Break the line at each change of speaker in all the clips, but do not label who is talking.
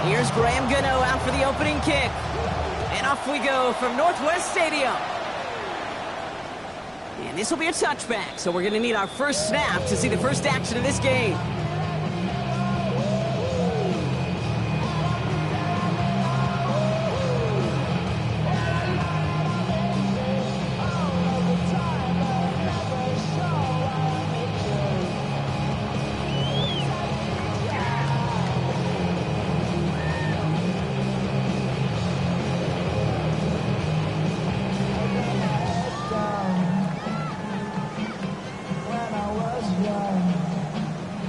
Here's Graham Gano out for the opening kick. And off we go from Northwest Stadium. And this will be a touchback, so we're going to need our first snap to see the first action of this game.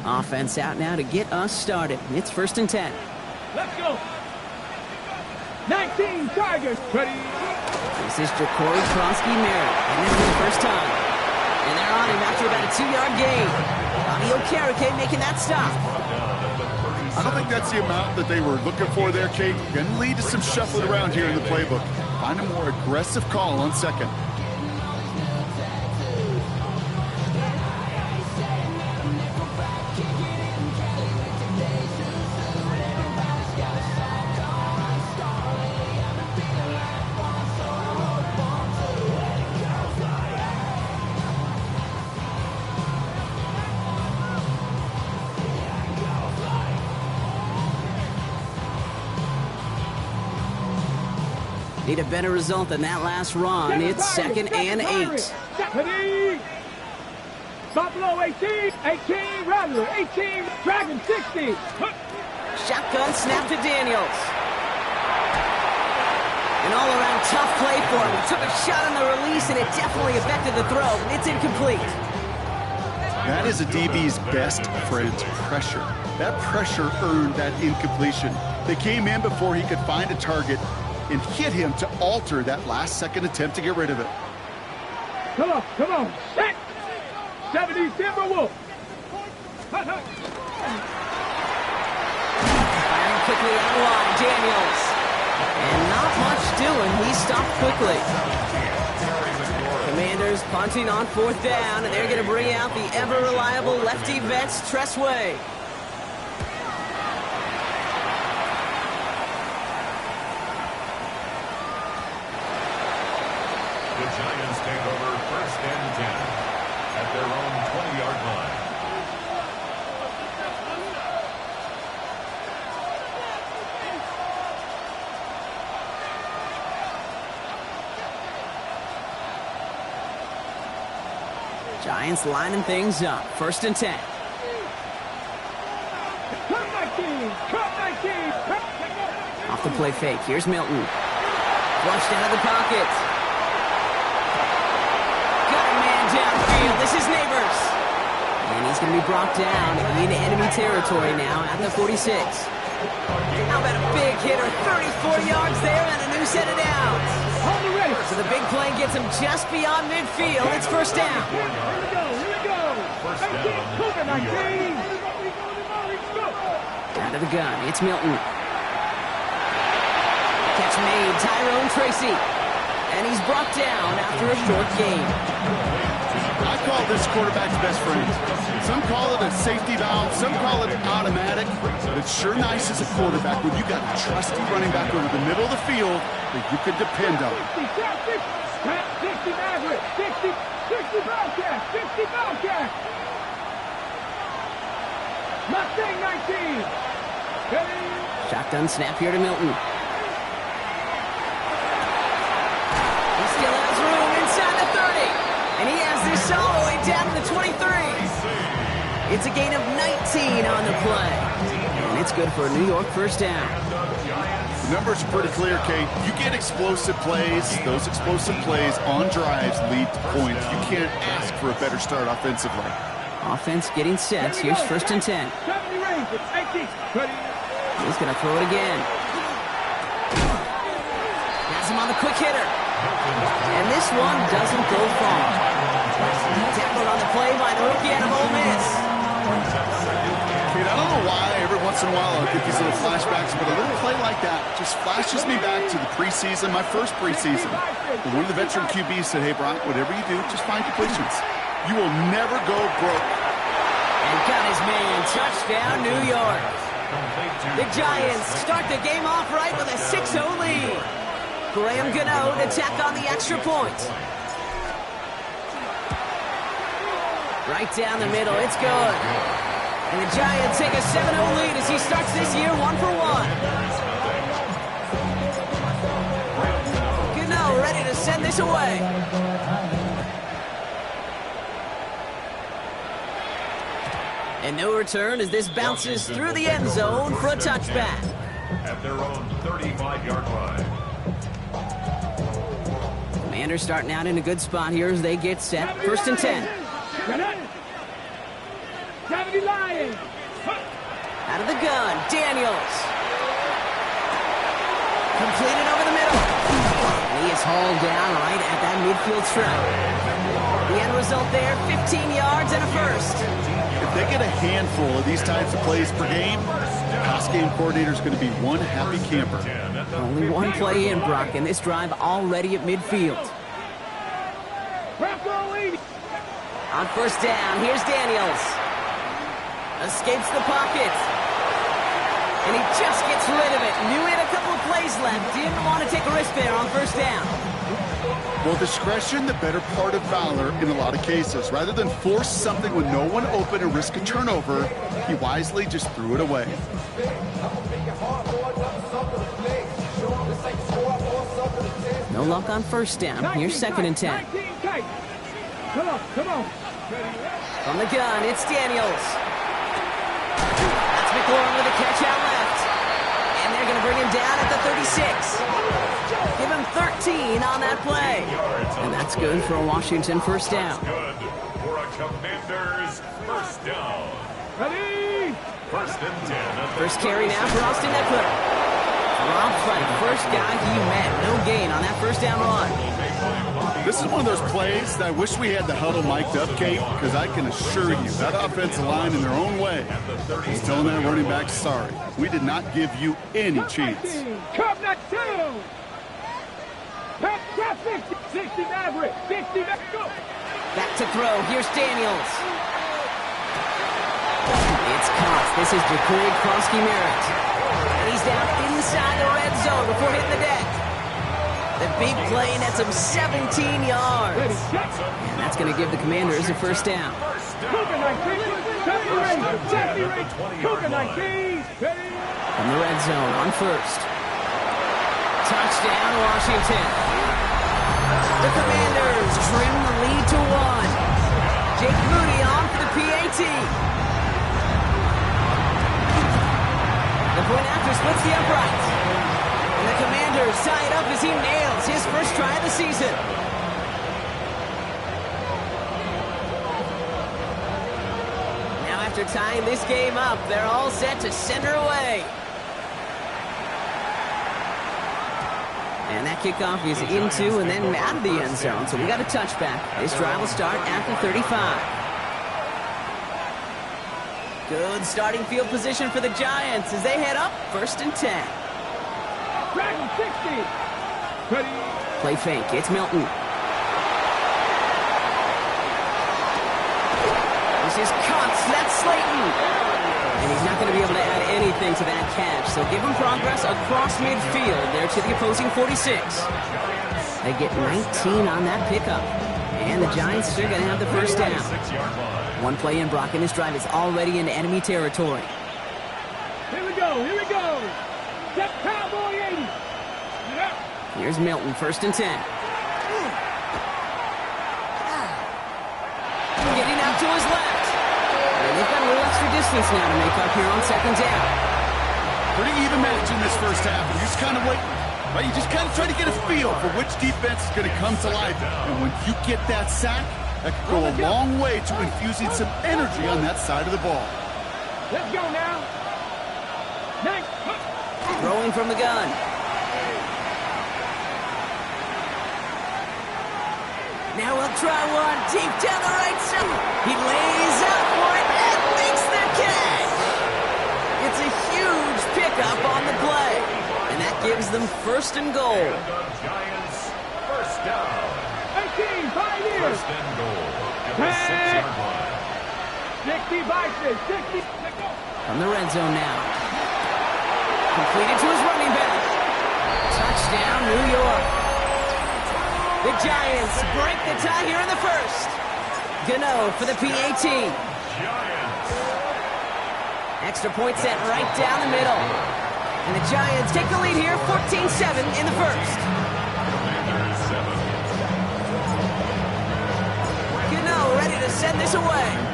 Offense out now to get us started. It's 1st and 10.
Let's go. 19 Tigers. Ready.
This is Jacory Kronsky-Merritt, and this is the first time. And they're on him after about a 2-yard gain. Bobby Okereke making that stop.
I don't think that's the amount that they were looking for there, Kate. Going to lead to some shuffling around here in the playbook. Find a more aggressive call on second.
Need a better result than that last run. It's 2nd and 8.
Buffalo 18, 18, Rattler 18, Dragon 60.
Shotgun snap to Daniels. An all-around tough play for him. He took a shot on the release, and it definitely affected the throw. It's incomplete.
That is a DB's best friend, pressure. That pressure earned that incompletion. They came in before he could find a target and hit him to alter that last-second attempt to get rid of it.
Come on, set! 70 Timberwolves.
Firing quickly out line, Daniels. And not much doing. He stopped quickly. Commanders punting on 4th down, and they're going to bring out the ever-reliable lefty vets, Tressway.
The Giants take over 1st and 10 at their own 20-yard line.
Giants lining things up. 1st and 10. Off the play fake. Here's Milton. Flushed out of the pocket. Downfield, this is Neighbors. And he's going to be brought down in enemy territory now at the 46. How about a big hitter, 34 yards there and a new set of downs. So the big play gets him just beyond midfield. It's 1st down.
Here we go.
Out of the gun, it's Milton. Catch made, Tyrone Tracy. And he's brought down after a short gain.
I call this quarterback's best friend. Some call it a safety valve, some call it automatic. But it's sure nice as a quarterback when you got a trusty running back over the middle of the field that you can depend on.
60 Maverick, 60 Bobcat, 60 Bobcat. Mustang 19.
Shotgun snap here to Milton. He still has room inside the 30. And he has this all the way down to the 23. It's a gain of 19 on the play. And it's good for a New York 1st down.
The numbers are pretty clear, Kate. You get explosive plays. Those explosive plays on drives lead to points. You can't ask for a better start offensively.
Offense getting set. Here's 1st and 10. He's going to throw it again. Has him on the quick hitter. And this one doesn't go far. Tackled on the play by the rookie out of Ole Miss.
Kate, I don't know why every once in a while I'll get these little flashbacks, but a little play like that just flashes me back to the preseason, my first preseason. One of the veteran QBs said, hey, Brian, whatever you do, just find completions. You will never go broke.
And got his man. Touchdown, New York. The Giants start the game off right with a 6-0 lead. Graham Gano to tack on the extra point. Right down the middle, it's good. And the Giants take a 7-0 lead as he starts this year 1-for-1. Gano ready to send this away. And no return as this bounces through the end zone for a touchback.
At their own 35-yard line.
Commanders starting out in a good spot here as they get set. 1st and 10. Out of the gun, Daniels. Completed over the middle. And he is hauled down right at that midfield stripe. The end result there, 15 yards and a first.
If they get a handful of these types of plays per game, the pass game coordinator is going to be one happy camper.
Only one play in, Brock, and this drive already at midfield. On 1st down, here's Daniels. Escapes the pocket. And he just gets rid of it. Knew he had a couple of plays left. Didn't want to take a risk there on 1st down.
Well, discretion, the better part of valor in a lot of cases. Rather than force something with no one open and risk a turnover, he wisely just threw it away.
No luck on 1st down. Here's 2nd and 10.
Come on.
From the gun, it's Daniels. That's McLaurin with a catch out left. And they're going to bring him down at the 36. Give him 13 on that play. And that's good for a Washington 1st down.
Good for a Commanders 1st down.
Ready?
1st and 10.
First carry now for Austin Eckler. Rob Flight, first guy he met. No gain on that 1st down run.
This is one of those plays that I wish we had the huddle mic'd up, Kate, because I can assure you that offensive line in their own way is telling that running back, sorry, we did not give you any chance.
Come that 2. Pass 60, 60 average, 60 go.
Back to throw. Here's Daniels. It's caught. This is Jacory Krosky-Merritt. And he's down inside the red zone before hitting the deck. The big play nets him 17 yards. And that's going to give the Commanders a 1st down.
Cougar 19, Cougar 19.
From the red zone on 1st. Touchdown, Washington. The Commanders trim the lead to 1. Jake Moody on for the PAT. The point after splits the upright. And the Commanders tie it up as he nails his 1st try of the season. Now after tying this game up, they're all set to send her away. And that kickoff is into and then out of the end zone. So we got a touchback. This drive will start at the 35. Good starting field position for the Giants as they head up 1st and 10.
Dragon 60. Ready?
Play fake. It's Milton. This is Kuntz. That's Slayton. And he's not going to be able to add anything to that catch. So give him progress across midfield there to the opposing 46. They get 19 on that pickup. And the Giants are going to have the 1st down. One play in, Brock, and this drive is already into enemy territory.
Here we go. Step Cowboy 80.
Here's Milton, 1st and 10. Getting out to his left. And they've got a little extra distance now to make up here on 2nd down.
Pretty even match in this 1st half. You're just kind of waiting. Right? You just kind of try to get a feel for which defense is going to come to life. And when you get that sack, that could go a long way to infusing some energy on that side of the ball.
Let's go now.
Throwing from the gun. Now we'll try one deep down the right side. He lays out for it and makes the catch. It's a huge pickup on the play. And that gives them 1st and goal.
And the Giants 1st down.
18, 5 years.
1st and goal at the 6-yard line.
60 by 60.
From the red zone now. Completed to his running back. Touchdown, New York. The Giants break the tie here in the first. Gano for the PAT. Extra point set right down the middle. And the Giants take the lead here, 14-7 in the first. Gano ready to send this away.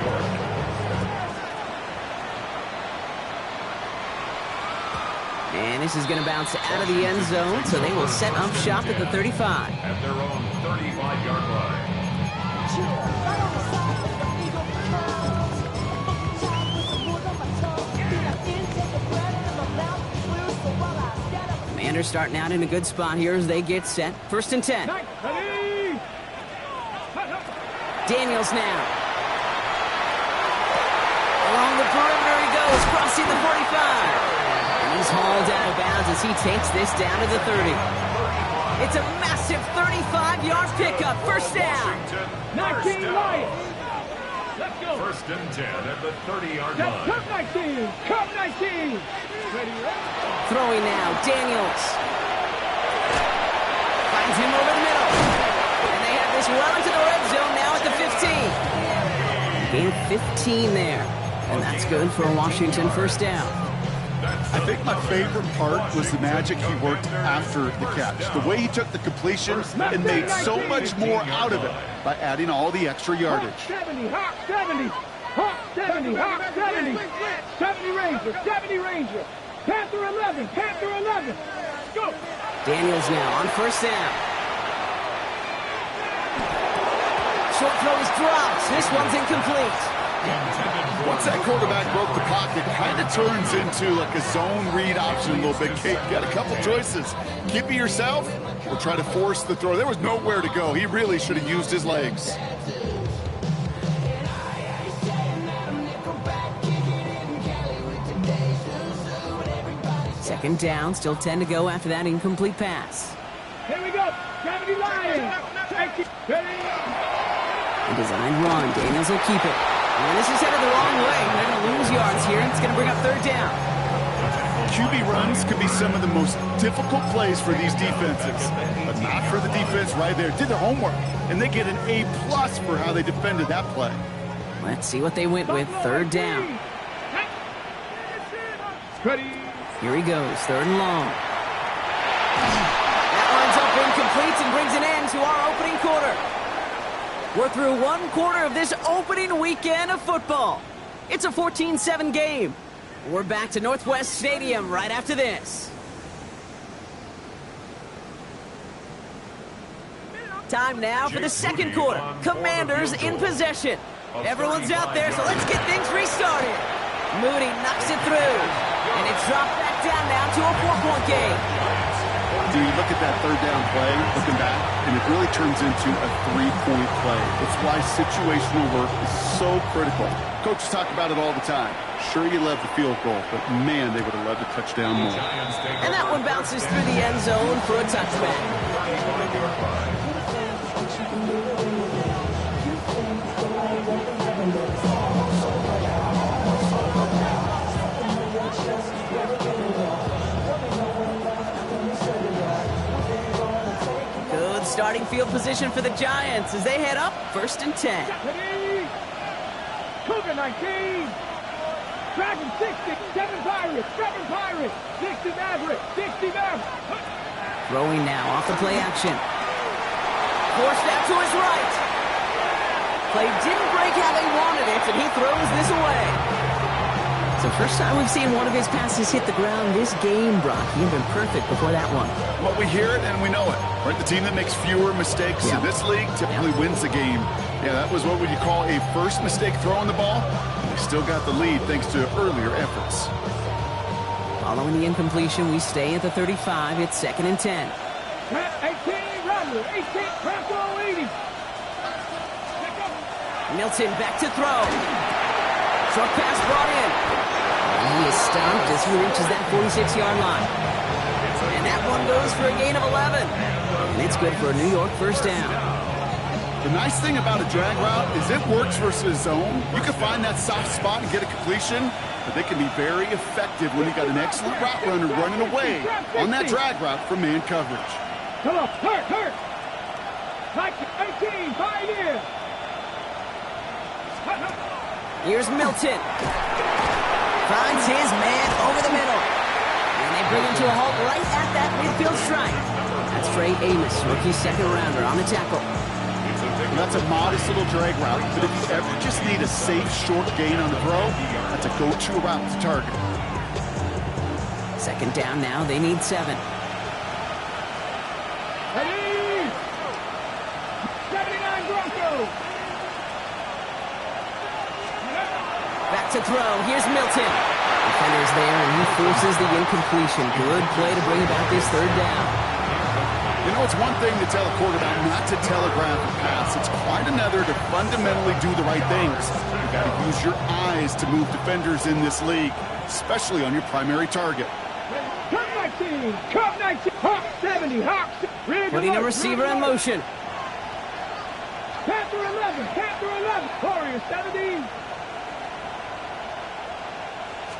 And this is going to bounce out of the end zone, so they will set up shop at the 35.
At their own 35-yard line.
Commanders starting out in a good spot here as they get set. 1st and 10. Daniels now. Along the perimeter he goes, crossing the 45. He's hauled out of bounds as he takes this down to the 30. It's a massive 35-yard pickup. First down.
19 Lions. Let's go.
1st and 10 at the 30-yard line.
Come 19. Come 19. Ready,
Throwing now. Daniels. Finds him over the middle. And they have this well into the red zone now at the 15. Gain 15 there. And that's good for a Washington first down.
I think my favorite part was the magic he worked after the catch. The way he took the completion and made so much more out of it by adding all the extra yardage.
70, Hawk 70. Hawk 70, Hawk 70. 70 Ranger, 70 Ranger. Panther 11, Panther 11. Go.
Daniels now on first down. Short throw is dropped. This one's incomplete.
Once that quarterback broke the pocket, kind of turns into like a zone read option a little bit. Kate, got a couple choices. Keep it yourself or try to force the throw. There was nowhere to go. He really should have used his legs.
Second down, still 10 to go after that incomplete pass.
Here we go. 70 Lions. Ready.
A designed run. Daniels will keep it. And this is headed the wrong way. They're going to lose yards here. It's going to bring up 3rd down.
QB runs could be some of the most difficult plays for these defenses, but not for the defense right there. Did the homework, and they get an A+ for how they defended that play.
Let's see what they went with. 3rd down.
Ready.
Here he goes. 3rd and long. That lines up incomplete and brings an end to our opening quarter. We're through 1 quarter of this opening weekend of football. It's a 14-7 game. We're back to Northwest Stadium right after this. Time now for the 2nd quarter. Commanders in possession. Everyone's out there, so let's get things restarted. Moody knocks it through. And it's dropped back down now to a 4-point game.
Do you look at that 3rd down play, looking back, and it really turns into a 3-point play. It's why situational work is so critical. Coaches talk about it all the time. Sure, you love the field goal, but man, they would have loved a touchdown more.
And that one bounces through the end zone for a touchback. Starting field position for the Giants as they head up 1st and 10.
Cougar 19. Dragon 60. 7 Pirates. 7 Pirates. 60 Maverick. 60 Maverick.
Throwing now off the play action. Forced out to his right. Play didn't break how they wanted it, and he throws this away. So first time we've seen one of his passes hit the ground this game, Brock. He had been perfect before that one.
Well, we hear it and we know it. Right? The team that makes fewer mistakes in this league typically wins the game. Yeah, that was what would you call a first mistake throwing the ball. They still got the lead thanks to earlier efforts.
Following the incompletion, we stay at the 35. It's 2nd and 10.
18, Rattler. 18, Rattler 80.
Milton back to throw. Short pass brought in. And he is stopped as he reaches that 46-yard line. And that one goes for a gain of 11. And it's good for a New York first down.
The nice thing about a drag route is it works versus zone. You can find that soft spot and get a completion. but they can be very effective when you got an excellent route runner running away on that drag route from man coverage.
Come on, hurt. 18, Pioneer.
Here's Milton. Finds his man over the middle. And they bring him to a halt right at that midfield stripe. That's Trey Amos, rookie second rounder on the tackle.
And that's a modest little drag route, but if you ever just need a safe, short gain on the throw, that's a go-to route to target.
Second down now, they need 7.
Ready? 79 Broncos.
Back to throw, here's Milton. Defender's there, and he forces the incompletion. Good play to bring about this third down.
You know, it's one thing to tell a quarterback not to telegraph a pass. It's quite another to fundamentally do the right things. You've got to use your eyes to move defenders in this league, especially on your primary target.
Cup 19, Hawk 70, Hawk.
Putting a receiver in motion.
Panther 11, Warrior 70.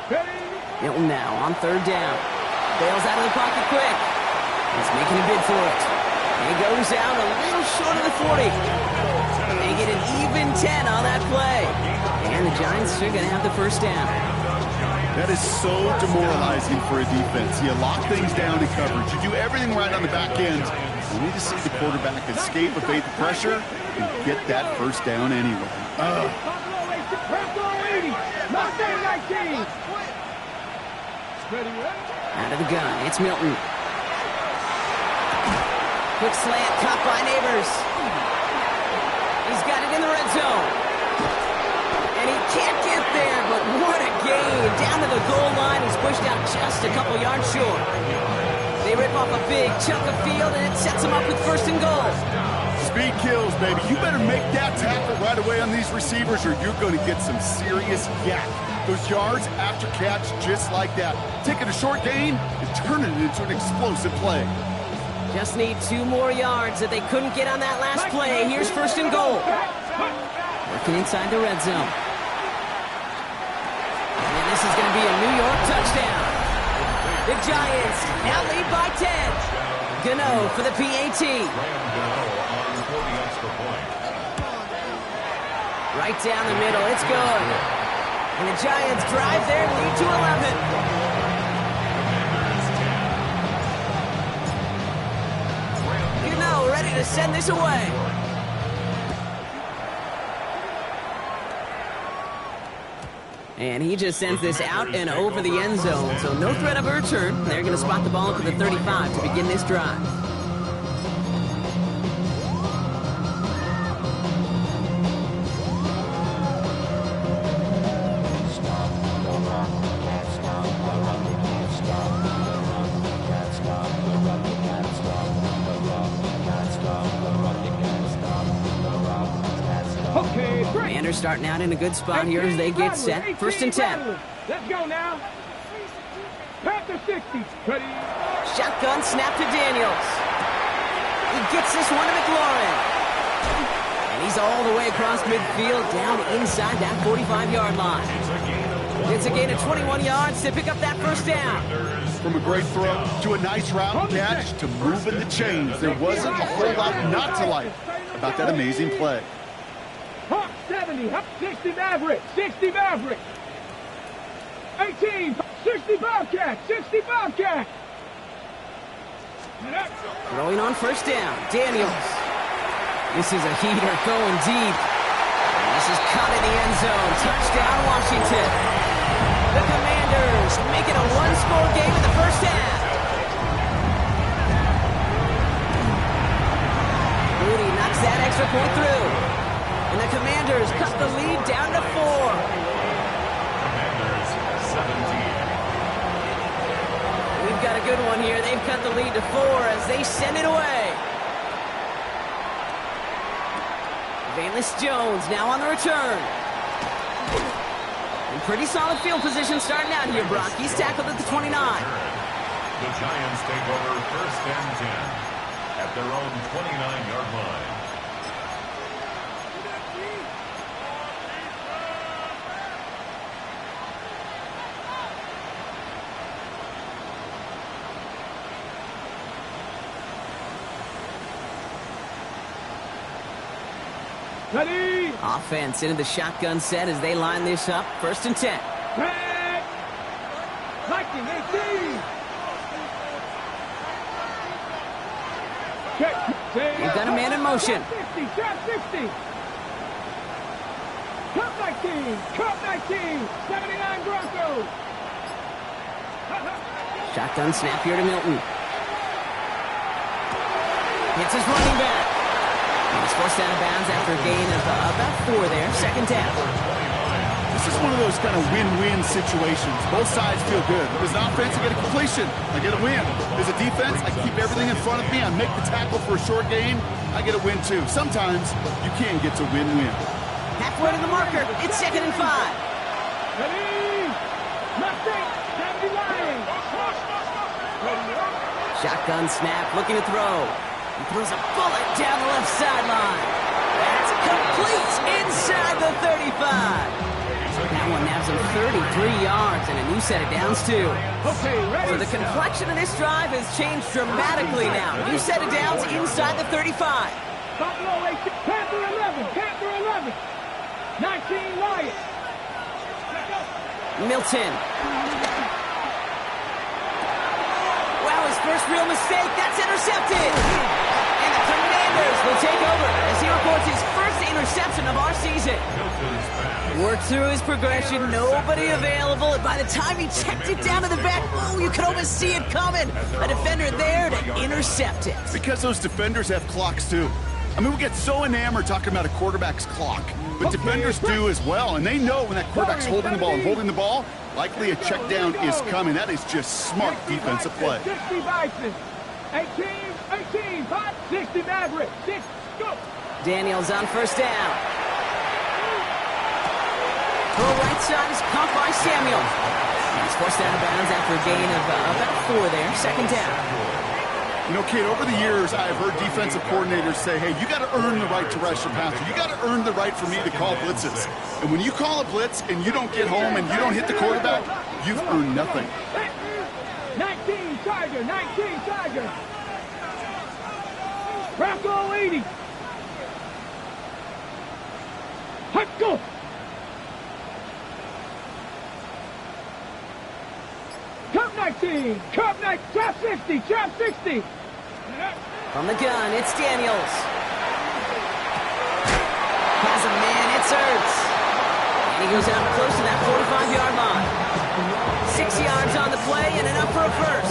Ready?
Milton now on third down. Bails out of the pocket quick. He's making a bid for it. He goes out a little short of the 40. They get an even 10 on that play. And the Giants are going to have the first down.
That is so demoralizing for a defense. You lock things down in coverage. You do everything right on the back end. You need to see the quarterback escape, evade the pressure, and get that first down anyway.
Out of the gun, it's Milton. Quick slant, caught by Neighbors. He's got it in the red zone. And he can't get there, but what a gain. Down to the goal line, he's pushed out just a couple yards short. They rip off a big chunk of field, and it sets him up with first and goal.
Speed kills, baby. You better make that tackle right away on these receivers, or you're going to get some serious yak. Those yards after catch just like that. Taking a short gain and turning it into an explosive play.
Just need 2 more yards that they couldn't get on that last play. Here's first and goal. Working inside the red zone. And this is going to be a New York touchdown. The Giants now lead by 10. Gano for the PAT. Right down the middle. It's good. And the Giants drive their lead to 11. Ready to send this away. And he just sends this out and over the end zone. So no threat of a return. They're going to spot the ball up to the 35 to begin this drive. Commanders starting out in a good spot here as they get set. First and 10.
Let's go now. Panther 60. Ready.
Shotgun snap to Daniels. He gets this one to McLaurin. And he's all the way across midfield down inside that 45-yard line. It's a gain of 21 yards to pick up that first down.
From a great throw to a nice route catch to moving the chains. There wasn't a whole lot not to like about that amazing play.
Hawk 70, 60 Maverick, 60 Maverick. 18, 60 Bobcat, 60 Bobcat.
Throwing on first down, Daniels. This is a heater going deep. And this is caught in the end zone. Touchdown, Washington. The Commanders making a one-score game in the first half. Moody knocks that extra point through. And the Commanders cut the lead down to 4.
Commanders 17.
We've got a good one here. They've cut the lead to 4 as they send it away. Valus Jones now on the return. And pretty solid field position starting out here, Brock. He's tackled at the 29.
The Giants take over first and 10 at their own 29-yard line.
Ready.
Offense into the shotgun set as they line this up. 1st and 10.
Red. Viking 18. Check.
You've got a man in motion.
Trap 60. Cup 19. Cup 19. 79 Broncos.
Shotgun snap here to Milton. Hits his running back. He's forced out of bounds after a gain of about 4 there. 2nd down.
This is one of those kind of win-win situations. Both sides feel good. As an offense, I get a completion. I get a win. As a defense, I keep everything in front of me. I make the tackle for a short gain. I get a win, too. Sometimes you can't get to win-win.
Halfway to the marker. It's 2nd and 5.
Ready. Mustang. 70 Lions.
Shotgun snap, looking to throw. He throws a bullet down the left sideline. That's complete inside the 35. That one nabs him 33 yards and a new set of downs, too.
Okay, ready.
So the complexion of this drive has changed dramatically now. New set of downs inside the 35.
Buffalo 8. Panther 11. Panther 11. 19 Lions.
Milton. Wow, his first real mistake. That's intercepted. And the Commanders will take over as he records his first interception of our season. Worked through his progression, nobody available, and by the time he checked it down to the back, oh, you could almost see it coming. A defender there to intercept it.
Because those defenders have clocks, too. I mean, we get so enamored talking about a quarterback's clock, but defenders do as well, and they know when that quarterback's holding the ball, likely a check down is coming. That is just smart defensive play.
60 Bison. 18, 5, 60 Maverick. 6, go.
Daniels on 1st down. Throw right side is caught by Samuel. He's forced out of bounds after a gain of about 4 there. 2nd down.
You know, Kate, over the years, I've heard defensive coordinators say, hey, you got to earn the right to rush your passer. You got to earn the right for me to call blitzes. And when you call a blitz and you don't get home and you don't hit the quarterback, you've earned nothing.
19 Tiger. 19 Tiger. Bronco 80. Let's go. Cup 19. Cup 19. Trap 60. Trap 60.
From the gun, it's Daniels. Has a man, it's Ertz. And he goes out close to that 45-yard line. 6 yards on the play and enough for a first.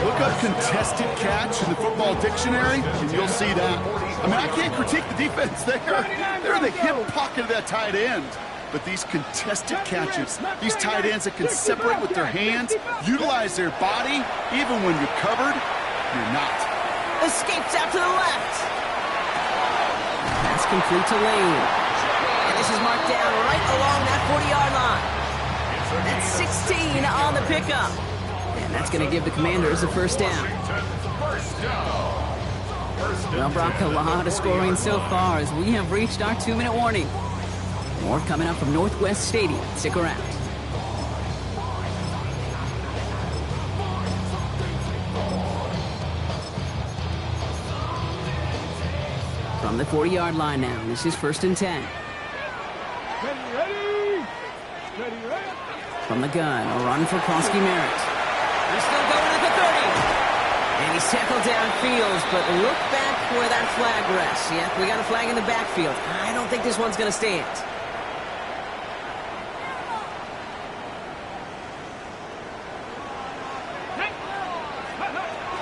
Look up contested catch in the football dictionary, and you'll see that. I mean, I can't critique the defense there. They're in the hip pocket of that tight end. But these contested catches, these tight ends that can separate with their hands, utilize their body, even when you're covered, you're not.
Escapes out to the left. That's complete to Lane. And this is marked down right along that 40-yard line. That's 16 on the pickup. And that's going to give the Commanders a 1st down. Well, Brock, a lot of scoring so far as we have reached our 2-minute warning. More coming up from Northwest Stadium. Stick around. From the 40-yard line now, this is 1st and 10.
Ready.
From the gun, a run for Krosky Merritt. They're still going at the 30. And he's tackled downfield, but look back where that flag rests. Yeah, we got a flag in the backfield. I don't think this one's going to stand.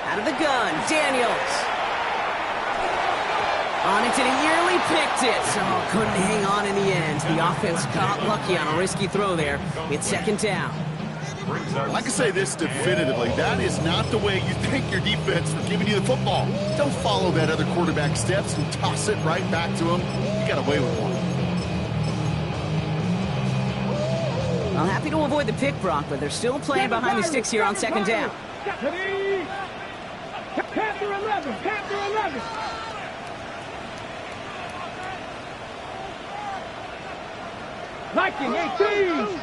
Out of the gun, Daniels. On it, and he nearly picked it. Oh, couldn't hang on in the end. The offense got lucky on a risky throw there. It's 2nd down.
I can say this definitively. That is not the way you thank your defense for giving you the football. Don't follow that other quarterback steps and toss it right back to him. You got away with one.
I'm happy to avoid the pick, Brock, but they're still playing behind the sticks here on 2nd down.
Panther 11. Panther 11. Viking 18.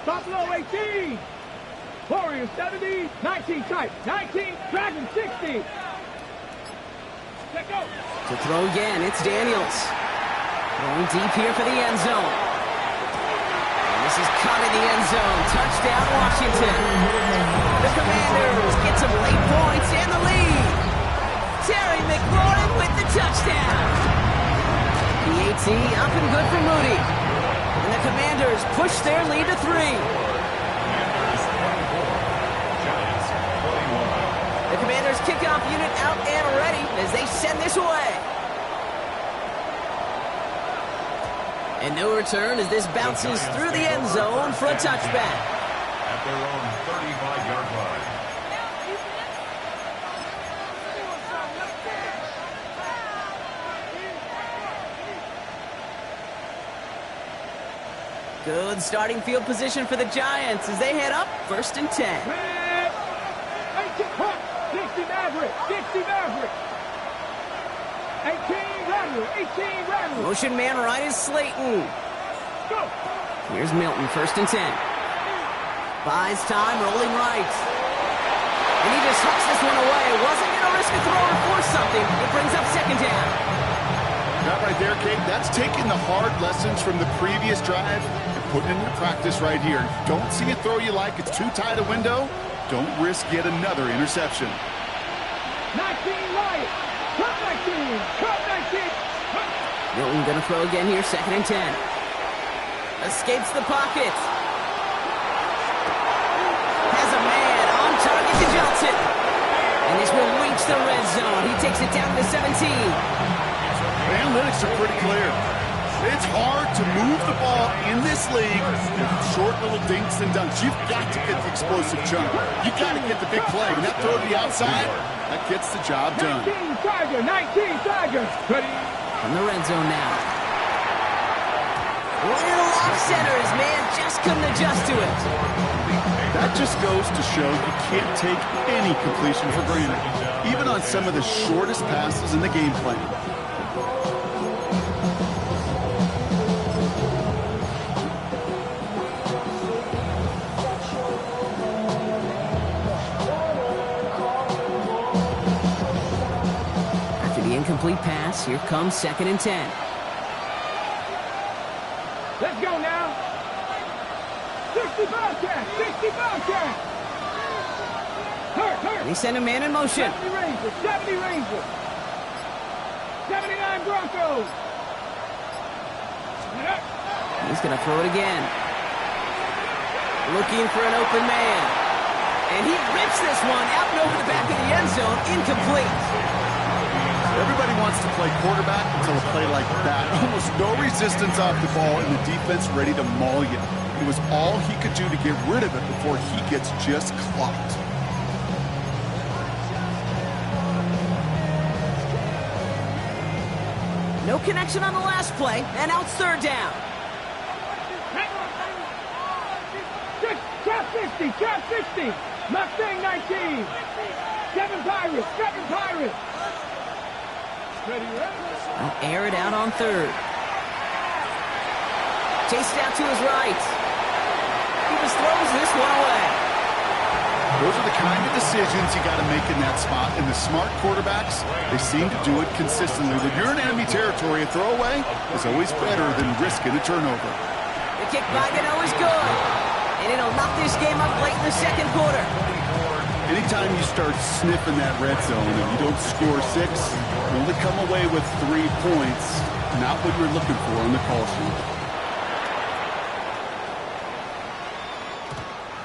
Buffalo 18. Warriors 70. 19 type. 19. Dragon 60.
To throw again, it's Daniels. Throwing deep here for the end zone. And this is caught in the end zone. Touchdown, Washington. The Commanders get some late points and the lead. Terry McLaurin with the touchdown. PAT up and good for Moody. And the Commanders push their lead to 3. The Commanders kickoff unit out and ready as they send this away. And no return as this bounces through the end zone for a touchback.
At their own 35-yard line.
Good starting field position for the Giants as they head up 1st and 10.
60 Maverick, 60 Maverick. 18 Rattler, 18 Rattler.
Motion man right is Slayton.
Go.
Here's Milton, 1st and 10. Buys time, rolling right. And he just hooks this one away. Wasn't going to risk a throw or force something. It brings up 2nd down.
That right there, Kate, that's taking the hard lessons from the previous drive and putting it into practice right here. Don't see a throw you like, it's too tight a window. Don't risk yet another interception.
19 Wyatt. Cut 19. Cut 19.
Milton going to throw again here, 2nd and 10. Escapes the pocket. Has a man on target to Johnson. And this will reach the red zone. He takes it down to the 17.
The analytics are pretty clear. It's hard to move the ball in this league with short little dinks and dunks. You've got to get the explosive chunk. You've got to get the big play. And that throw to the outside, that gets the job done.
19 Tiger, 19 Tiger. Ready?
From the red zone now. Little off center, his man just couldn't adjust to it.
That just goes to show you can't take any completion for granted, even on some of the shortest passes in the game plan.
Incomplete pass. Here comes 2nd and 10.
Let's go now. 60 Bobcat. 60 Bobcat. Hurt.
They send a man in motion.
70 Rangers. 70 Rangers. 79 Broncos.
He's going to throw it again. Looking for an open man. And he rips this one out and over the back of the end zone. Incomplete.
Everybody wants to play quarterback until a play like that. Almost no resistance off the ball and the defense ready to maul you. It was all he could do to get rid of it before he gets just clocked.
No connection on the last play, and now it's 3rd down.
Trap 60. Mustang 19. 7 Pirates. 7 Pirates.
I'll air it out on 3rd. Chased out to his right. He just throws this one away.
Those are the kind of decisions you got to make in that spot. And the smart quarterbacks, they seem to do it consistently. When you're in enemy territory, a throwaway is always better than risking a turnover.
The kick by Gano is good. And it'll knock this game up late in the 2nd quarter.
Anytime you start sniffing that red zone and you don't score 6, you only come away with 3 points, not what you're looking for on the call sheet.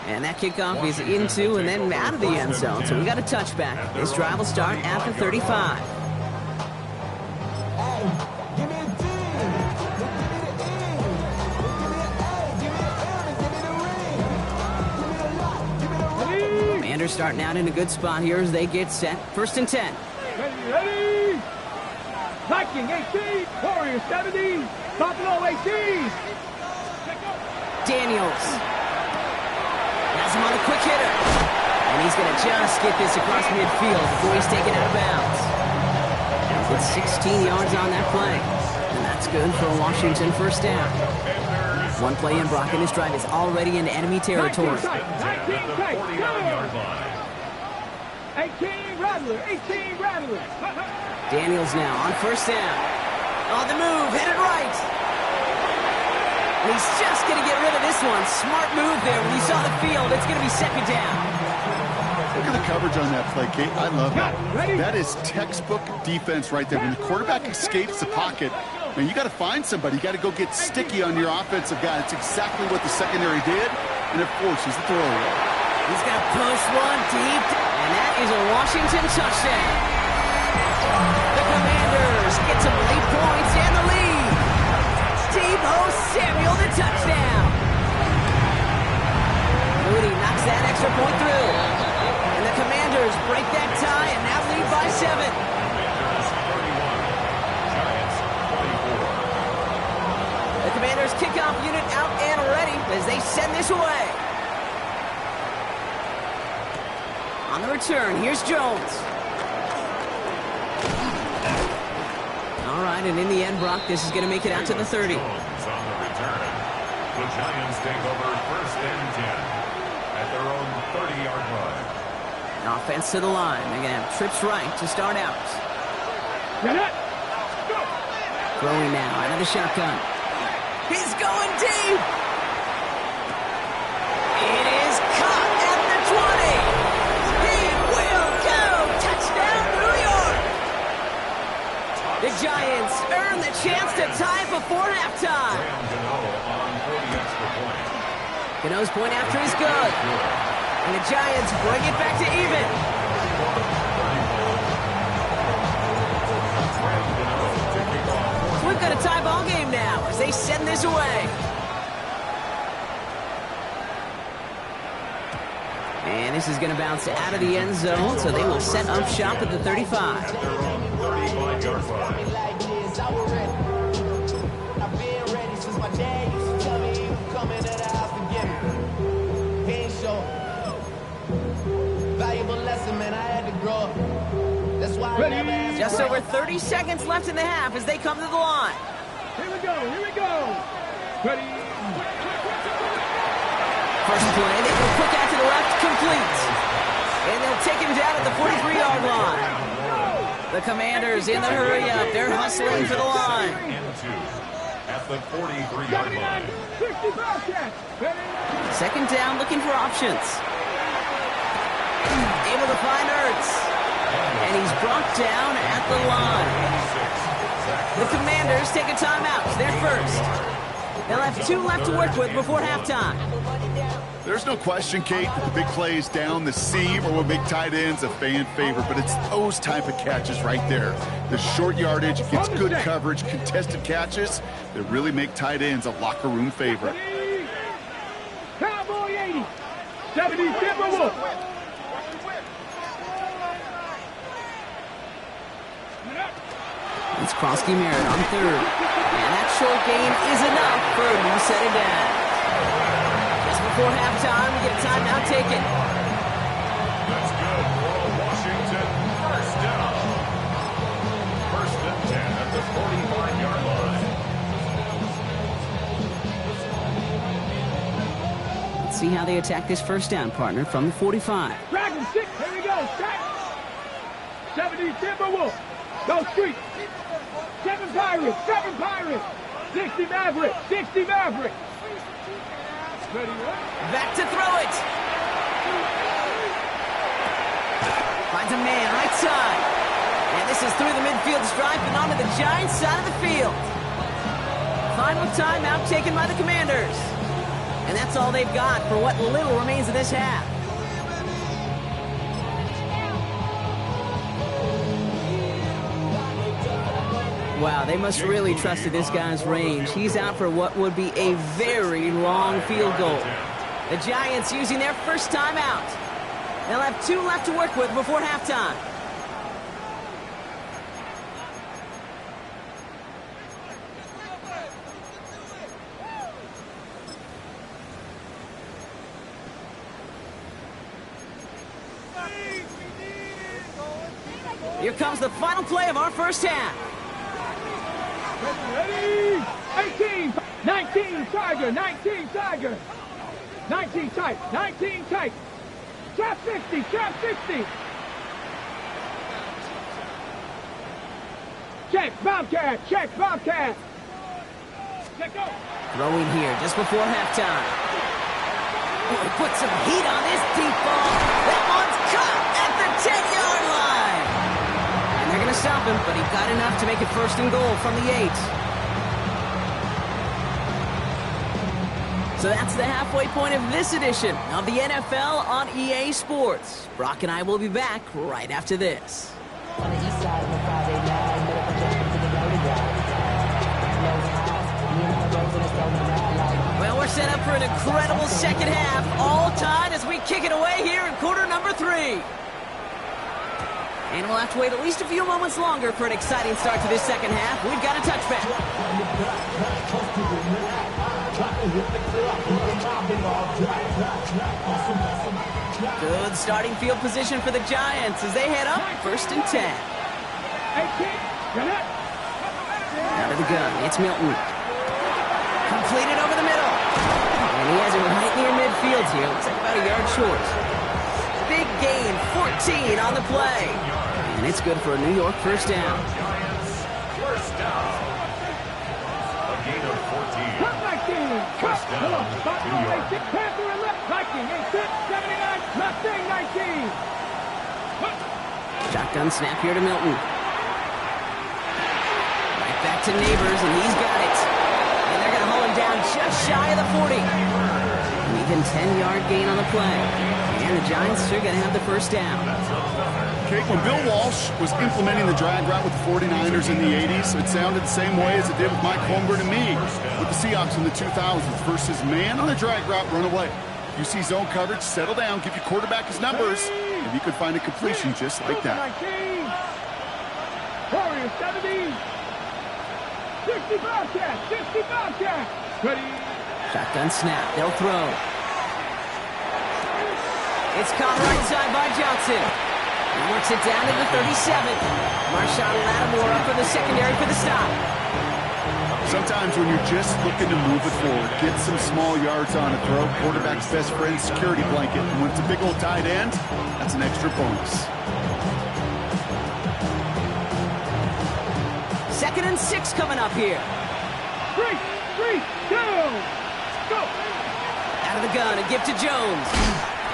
And that kickoff is into and then out of the end zone. So we got a touchback. This drive will start after 35. Commanders starting out in a good spot here as they get set. 1st and 10.
Ready. Viking 18. Warriors 70. Buffalo 18.
Daniels has him on a quick hitter. And he's going to just get this across midfield before he's taken out of bounds. It's 16 yards on that play. And that's good for a Washington 1st down. One play in, Brock, and this drive is already into enemy territory.
19 Rattler. 18 Rattler.
Daniels now on first down. On the move, headed right. And he's just going to get rid of this one. Smart move there. When you saw the field, it's going to be second down.
Look at the coverage on that play, Kate. I love that. That is textbook defense right there. When the quarterback escapes the pocket, man, you got to find somebody. You got to go get sticky on your offensive guy. It's exactly what the secondary did, and it forces the throwaway.
He's going to push one deep, and that is a Washington touchdown. The Commanders get some late points and the lead. Deebo Samuel, the touchdown. Moody knocks that extra point through. And the Commanders break that tie and now lead by 7. The Commanders kickoff unit out and ready as they send this away. On the return, here's Jones. All right, and in the end, Brock, this is going to make it out to the 30.
Jones on the return. The Giants take over first and 10 at their own 30-yard line.
Offense to the line. They're going to have trips right to start out. Throwing now out of the shotgun. He's going deep. It is caught at the 20. He will go. Touchdown, New York. The Giants earn the chance to tie before halftime. Gano's point after is good. And the Giants bring it back to even. So we've got a tie ball game now as they send this away. And this is going to bounce out of the end zone, so they will set up shop at the 35.
At their own 35-yard line.
Just over 30 seconds left in the half as they come to the line.
Here we go, here we go. Ready.
First play, they go quick out to the left, complete. And they'll take him down at the 43-yard line. The Commanders in the hurry up. They're hustling for the line.
At the 43-yard line.
Second down, looking for options. Able to find Ertz. And he's brought down at the line. The Commanders take a timeout. They're first. They'll have 2 left to work with before halftime.
There's no question, Kate, that the big plays down the seam or what make tight ends a fan favorite, but it's those type of catches right there. The short yardage, gets good coverage, contested catches that really make tight ends a locker room favorite.
Cowboy 80. 70 Timberwolves.
It's Krosky Merritt on third. And that short gain is enough for a new set it down. Just before halftime, we get a timeout taken.
That's good for Washington. First down. First and 10 at the 45-yard line.
Let's see how they attack this first down, partner, from the 45.
Dragon 6. Here we go. Set. 70 Timberwolves. Go street. 7 Pirates. 7 Pirates. 60 Mavericks. 60 Mavericks.
Back to throw it. Finds a man right side. And this is through the midfield stripe and onto the Giants side of the field. Final timeout taken by the Commanders. And that's all they've got for what little remains of this half. Wow, they must really trusted this guy's range. He's out for what would be a very long field goal. The Giants using their first timeout. They'll have 2 left to work with before halftime. Here comes the final play of our first half.
Ready? 18, 19, Tiger, 19, Tiger. 19 tight, 19 tight. Trap 60, trap 60. Check, Bobcat. Check, Bobcat. Check, go.
Throwing here just before halftime. Oh, he put some heat on this deep ball. That one's caught at the 10-yard line. And they're going to stop him, but he got enough to make it 1st and goal from the 8. So that's the halfway point of this edition of the NFL on EA Sports. Brock and I will be back right after this.
On the east side of the Friday night, middle of the to the dirty guy.
Well, we're set up for an incredible second half, all tied as we kick it away here in quarter number 3. And we'll have to wait at least a few moments longer for an exciting start to this second half. We've got a touchback. Good starting field position for the Giants as they head up 1st and 10. Out of the gun, it's Milton. Completed over the middle. And he has it right near midfield here. Looks like about a yard short. Big gain, 14 on the play. And it's good for a New York 1st down.
First down. A gain of 14. First down, New York.
Panther and left. Viking, 79, Mustang 19.
Shotgun snap here to Milton. Right back to Neighbors, and he's got it. And they're going to haul him down just shy of the 40. An even 10-yard gain on the play. And the Giants are going to have the 1st down.
Okay, when Bill Walsh was implementing the drag route with the 49ers in the 80s, it sounded the same way as it did with Mike Holmgren and me with the Seahawks in the 2000s versus man on the drag route, run away. You see zone coverage, settle down, give your quarterback his numbers, and you could find a completion just like that.
Warriors 70. 60 Bobcat. 60 Bobcat. Ready.
Shotgun snap. They'll throw. It's caught right side by Johnson. He works it down to the 37th. Marshawn Lattimore up for the secondary for the stop.
Sometimes when you're just looking to move it forward, get some small yards on a throw, quarterback's best friend, security blanket. And when it's a big old tight end, that's an extra bonus.
2nd and 6 coming up here.
3, 2, go.
Out of the gun, a gift to Jones.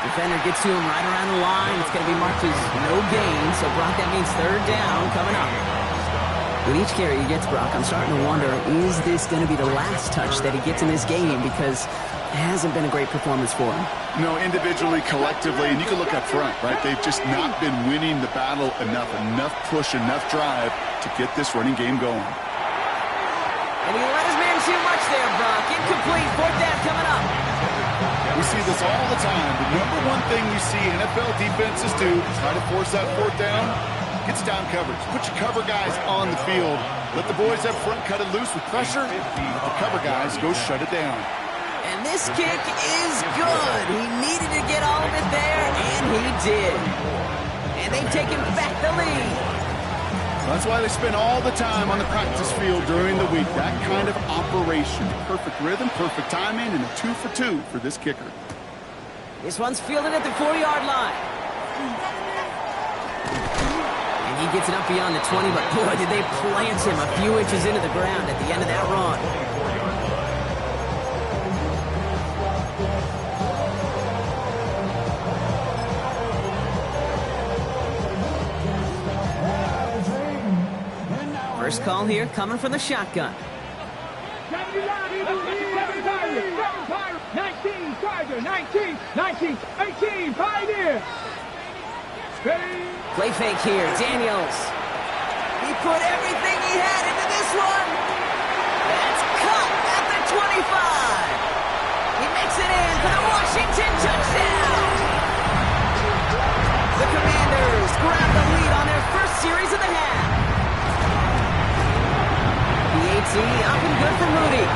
Defender gets to him right around the line. It's going to be marked as no gain. So, Brock, that means 3rd down coming up. With each carry he gets, Brock, I'm starting to wonder, is this going to be the last touch that he gets in this game? Because it hasn't been a great performance for him.
No, individually, collectively, and you can look up front, right? They've just not been winning the battle enough push, enough drive to get this running game going.
And he let his man too much there, Brock. Incomplete, 4th down coming up.
We see this all the time. The number one thing you see NFL defenses do, try to force that 4th down, gets down coverage. Put your cover guys on the field. Let the boys up front cut it loose with pressure. Let the cover guys go shut it down.
And this kick is good. He needed to get all of it there, and he did. And they've taken back the lead.
That's why they spend all the time on the practice field during the week. That kind of operation. Perfect rhythm, perfect timing, and a 2 for 2 for this kicker.
This one's fielded at the 4-yard line. And he gets it up beyond the 20, but boy, did they plant him a few inches into the ground at the end of that run. First call here coming from the shotgun.
7 Pirates. 19 Tiger. 19, 18 Pioneer. Ready.
Play fake here, Daniels. He put everything he had into this one. That's caught at the 25. He makes it in for the Washington touchdown. The Commanders grab the lead on their first series of the half. The AT up and good for Moody.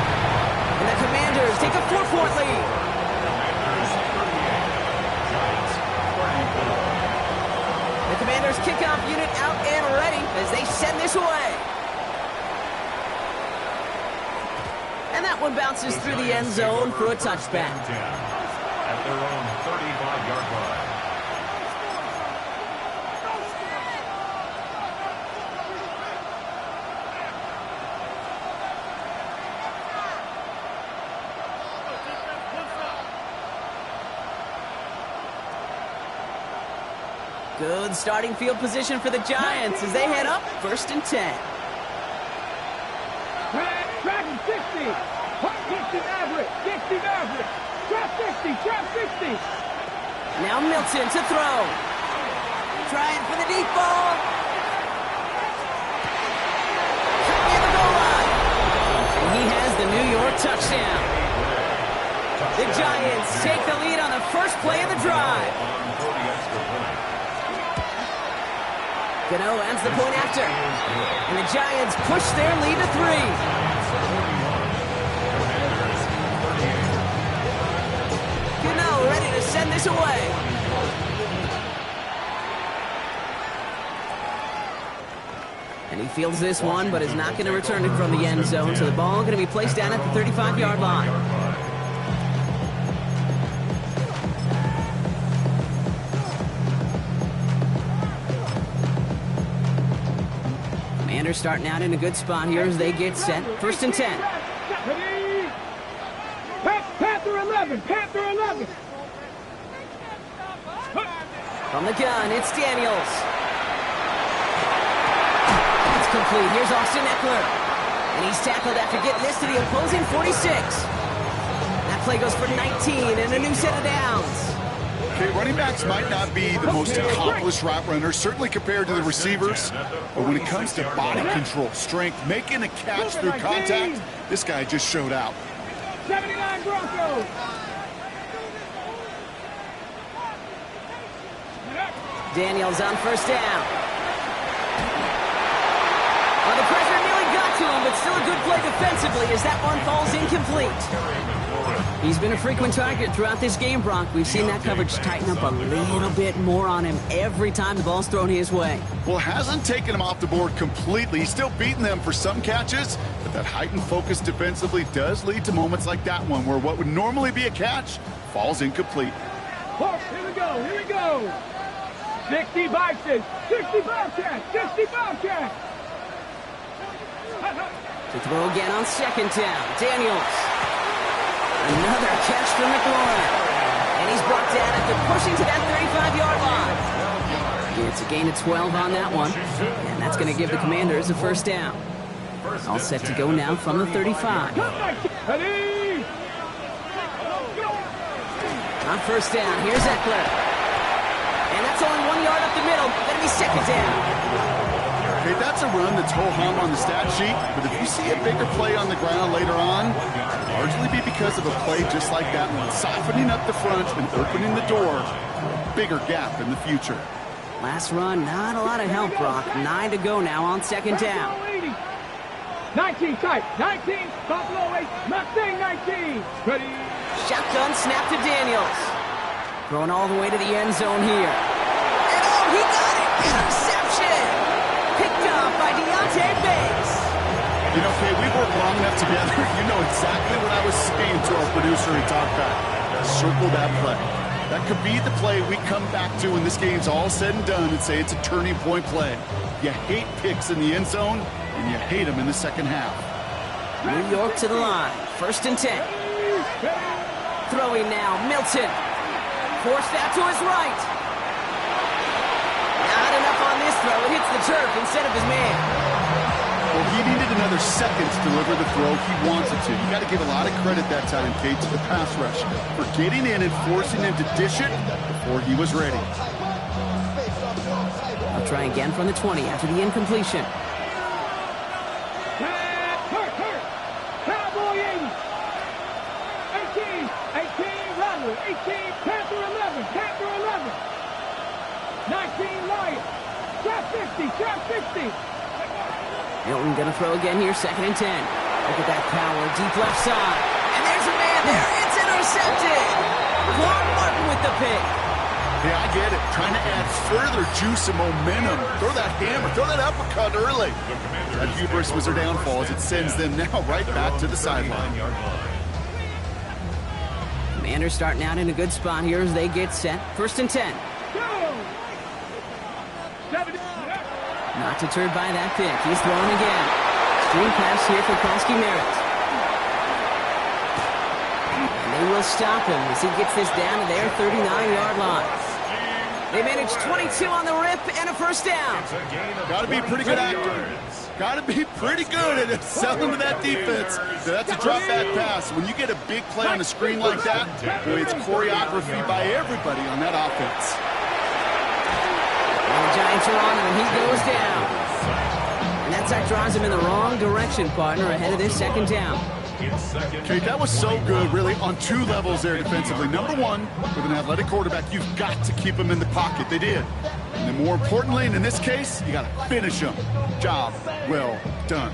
And the Commanders take a 4-point lead. The Commanders kickoff unit out and ready as they send this away. And that one bounces through the end zone for a touchback.
At their own 35-yard line.
Good starting field position for the Giants as they head up 1st and 10.
Tracking 60. 60 Maverick. 60 Maverick. Trap 60. Trap 60.
Now Milton to throw. Trying for the deep ball. Near the goal line. And he has the New York touchdown. The Giants take the lead on the first play of the drive. Gano adds the point after. And the Giants push their lead to 3. Gano ready to send this away. And he fields this one, but is not going to return it from the end zone. So the ball going to be placed down at the 35-yard line. Commanders starting out in a good spot here as they get set. 1st and 10.
Panther 11. Panther 11.
From the gun, it's Daniels. It's complete. Here's Austin Eckler. And he's tackled after getting this to the opposing 46. That play goes for 19 and a new set of downs.
Okay, running backs might not be the most accomplished route runners, certainly compared to the receivers. But when it comes to body control, strength, making a catch through contact, this guy just showed out.
79 Broncos.
Daniels on 1st down. Well, the pressure nearly got to him, but still a good play defensively as that one falls incomplete. He's been a frequent target throughout this game, Brock. We've seen that coverage tighten up a little bit more on him every time the ball's thrown his way.
Well, hasn't taken him off the board completely. He's still beating them for some catches, but that heightened focus defensively does lead to moments like that one where what would normally be a catch falls incomplete.
Here we go. Here we go. 60 Bison. 60 Bobcats. 60 Bobcats.
To throw again on 2nd down. Daniels. Another catch for McLaurin. And he's brought down after pushing to that 35-yard line. It's a gain of 12 on that one. And that's going to give the Commanders a 1st down. All set to go now from the 35. On 1st down, here's Eckler. And that's only 1 yard up the middle. Going to be 2nd down.
Okay, that's a run that's ho-hum on the stat sheet, but if you see a bigger play on the ground later on, it'll largely be because of a play just like that one, softening up the front and opening the door for a bigger gap in the future.
Last run, not a lot of help, Brock. 9 to go now on 2nd down.
19 tight. 19. Buffalo 8. Mustang 19. Ready.
Shotgun snap to Daniels. Throwing all the way to the end zone here. And oh, he got it! Interception! Picked up by Deontay Bates.
You know, Kay, we've worked long enough together. You know exactly what I was saying to our producer and talkback. Circle that play. That could be the play we come back to when this game's all said and done and say it's a turning point play. You hate picks in the end zone, and you hate them in the second half.
New York to the line. 1st and 10. Throwing now, Milton. Forced out to his right. Not enough on this throw. It hits the turf instead of his man.
Well, he needed another second to deliver the throw he wanted to. You got to give a lot of credit that time, Kate, to the pass rush for getting in and forcing him to dish it before he was ready.
I'll try again from the 20 after the incompletion.
Cowboy 80. 18 Rattler. 18 Panther 11. Panther 11. 19 Lion. Trap 60. Trap 60.
Milton going to throw again here, 2nd and 10. Look at that power, deep left side. And there's a man there. It's intercepted. Quan Martin with the pick.
Yeah, I get it. Trying to add further juice and momentum. Throw that hammer. Throw that uppercut early. That hubris was their downfall as it sends them now right back to the sideline.
Commanders starting out in a good spot here as they get set. 1st and 10. Not deterred by that pick. He's throwing again. Screen pass here for Krosky Merritt. And they will stop him as he gets this down to their 39-yard line. They managed 22 on the rip and a first down.
Got to be a pretty good actor. Got to be pretty good at selling to that defense. That's a drop back pass. When you get a big play on a screen like that, boy, it's choreography by everybody on that offense.
And the Giants are on him, and he goes down. And that sack drives him in the wrong direction, partner, ahead of this second down.
Okay, that was so good, really, on two levels there defensively. Number one, with an athletic quarterback, you've got to keep him in the pocket. They did. And then more importantly, and in this case, you got to finish him. Job well done.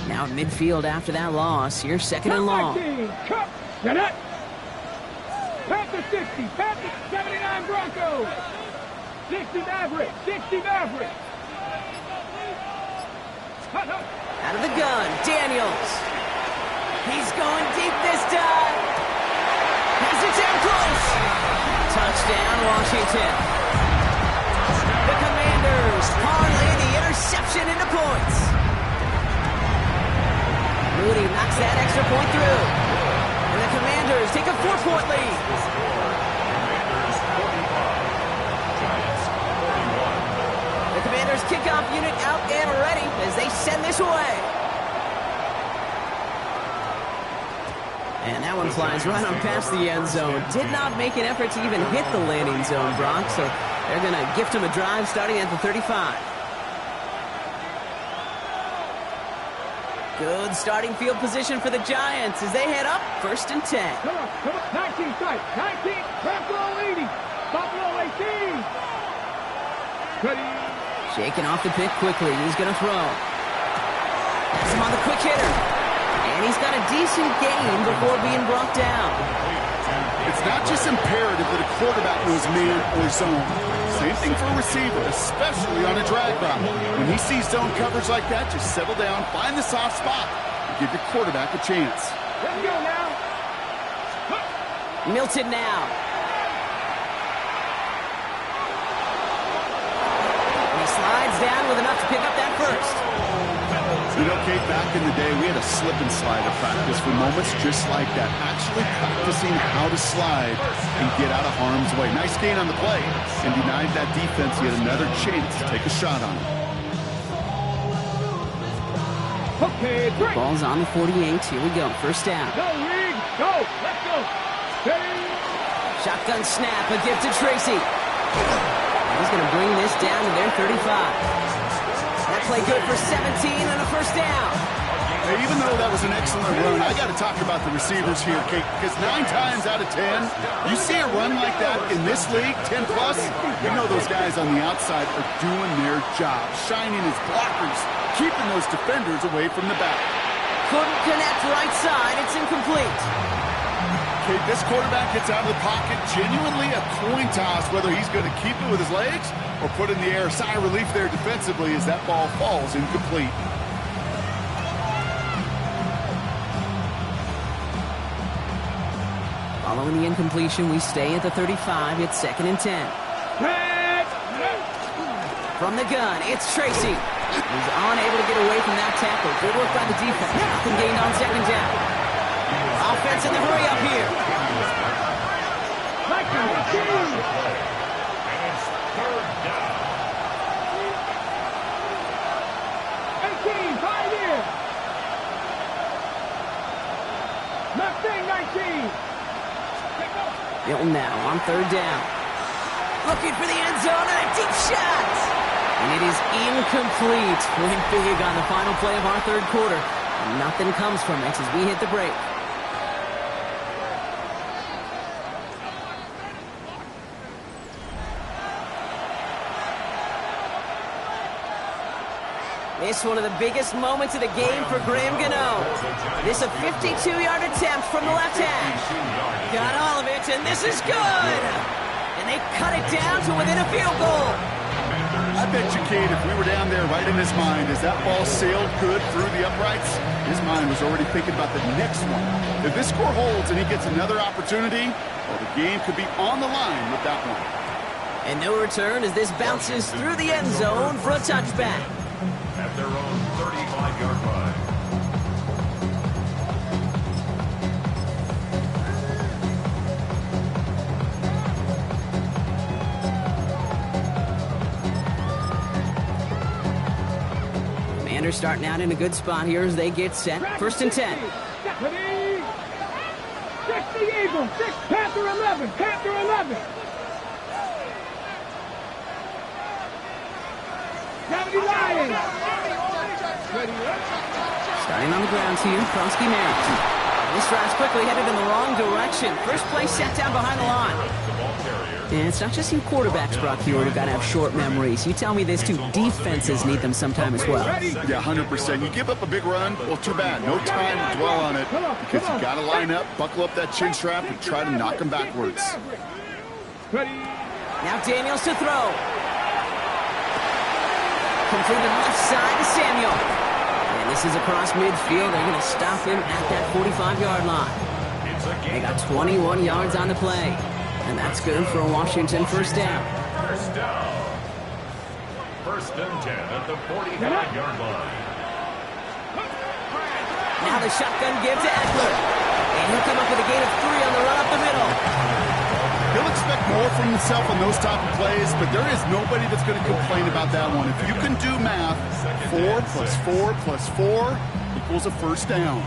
Now midfield after that loss. Here's second and long.
Get it. Panthers 60. Panthers 79 Broncos. 60 Mavericks. 60 Mavericks.
Out of the gun, Daniels. He's going deep this time. Has it down close. Touchdown, Washington. The Commanders parlay the interception into points. Moody knocks that extra point through. And the Commanders take a 4-point lead. The Commanders kickoff unit out and ready as they send this away. And that one flies right on past the end zone. Did not make an effort to even hit the landing zone, Brock, so they're going to gift him a drive starting at the 35. Good starting field position for the Giants as they head up 1st and 10.
Come on, 19 tight, 19, Buffalo 80, Buffalo 18. Ready.
Shaking off the pick quickly, he's going to throw. Has him on the quick hitter. And he's got a decent gain before being brought down.
It's not just imperative that a quarterback knows man or zone. Same thing for a receiver, especially on a drag route. When he sees zone coverage like that, just settle down, find the soft spot, and give your quarterback a chance.
Let's go now.
Milton now. And he slides down with enough to pick up that first.
You know, Kate, back in the day, we had a slip and slide at practice for moments just like that. Actually practicing how to slide and get out of harm's way. Nice gain on the play and denied that defense yet another chance to take a shot on it.
Okay, break.
Ball's on the 48. Here we go. First down.
Go, Reed. Go. Let's go. Ready.
Shotgun snap. A gift to Tracy. He's going to bring this down to their 35. That play good for 17 and a first down.
Hey, even though that was an excellent run, I got to talk about the receivers here, Kate, because 9 times out of 10, you see a run like that in this league, 10 plus, you know those guys on the outside are doing their job, shining as blockers, keeping those defenders away from the back.
Couldn't connect right side. It's incomplete.
Kate, this quarterback gets out of the pocket, genuinely a coin toss, whether he's going to keep it with his legs or put in the air. Sigh of relief there defensively as that ball falls incomplete.
Following the incompletion, we stay at the 35. It's 2nd and 10. From the gun, it's Tracy. He's unable to get away from that tackle. Good work by the defense. Nothing gained on 2nd down. Offense in the hurry up here.
Like
And it's 3rd down.
18, 5 in. Mustang 19.
Milton now on 3rd down. Looking for the end zone and a deep shot. And it is incomplete. Went big on the final play of our 3rd quarter. And nothing comes from it as we hit the break. It's one of the biggest moments of the game for Graham Gano. This a 52-yard attempt from the left hash. Got all of it, and this is good. And they cut it down to within a field goal.
I bet you, Kate, if we were down there right in his mind, as that ball sailed good through the uprights, his mind was already thinking about the next one. If this score holds and he gets another opportunity, well, the game could be on the line with that one.
And no return as this bounces through the end zone for a touchback.
At their own 35-yard line.
defenders starting out in a good spot here as they get set. First and 10.
60 Eagles, Panther 11, Panther 11. 70 Lions.
Starting on the ground here, Kronsky Merritt. This drive's quickly headed in the wrong direction. First play set down behind the line. And it's not just you quarterbacks, Brock Hewitt, who've got to have short memories. You tell me this too, defenses need them sometime as well.
Yeah, 100%. You give up a big run, well, too bad. No time to dwell on it because you got to line up, buckle up that chin strap, and try to knock them backwards.
Now Daniels to throw. Completed left side to Samuel. And this is across midfield. They're going to stop him at that 45-yard line. They got 21 yards on the play. And that's good for a Washington first down.
First down. First and 10 at the 45-yard line.
Now the shotgun give to Eckler. And he'll come up with a gain of 3 on the run up the middle.
He'll expect more from himself on those type of plays, but there is nobody that's going to complain about that one. If you can do math, 4 plus 4 plus 4 equals a first down.